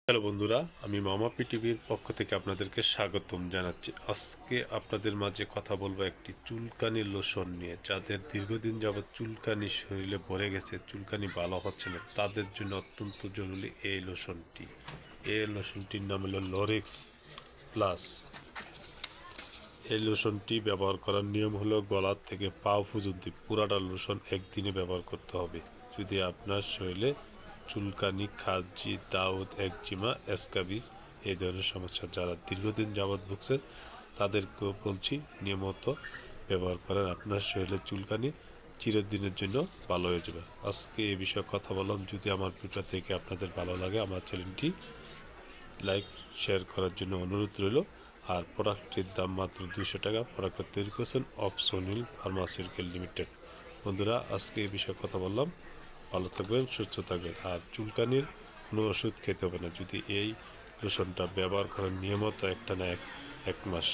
Hello বন্ধুরা, আমি মামা পিটিভির পক্ষ থেকে আপনাদেরকে স্বাগতম জানাচ্ছি। আজকে আপনাদের মাঝে কথা বলবো একটি চুলকানি লোশন নিয়ে। যাদের দীর্ঘদিন যাবৎ চুলকানি শরীরে ভরে গেছে, চুলকানি ভালো হচ্ছে না, তাদের জন্য অত্যন্ত জরুরি এই লোশনটি। এই লোশনটির নাম হলো লরেক্স প্লাস। এই লোশনটি ব্যবহার করার নিয়ম হলো গলা থেকে পা পর্যন্ত পুরাটা লোশন একদিনে ব্যবহার করতে হবে। যদি আপনার শরীরে চুলকানি, খাজি, দাউদ, একজিমা, স্ক্যাবিজ এই ধরনের সমস্যা যারা দীর্ঘদিন যাবৎ ভুগছেন তাদেরকেও বলছি নিয়মিত ব্যবহার করেন। আপনার শরীরে চুলকানি চিরদিনের জন্য ভালো হয়ে যাবে। আজকে এই বিষয়ে কথা বললাম। যদি আমার ভিডিও থেকে আপনাদের ভালো লাগে, আমার চ্যানেলটি লাইক শেয়ার করার জন্য অনুরোধ রইল। আর প্রোডাক্টটির দাম মাত্র 200 টাকা। প্রোডাক্টটা তৈরি করেছেন অপসনিল ফার্মাসিউটিক্যাল লিমিটেড। বন্ধুরা, আজকে এই বিষয়ে কথা বললাম। ভালো থাকবেন, সুস্থ থাকবেন। আর চুলকানির কোনো ওষুধ খেতে হবে না যদি এই লোশনটা ব্যবহার করেন নিয়মিত, একটা না এক মাস।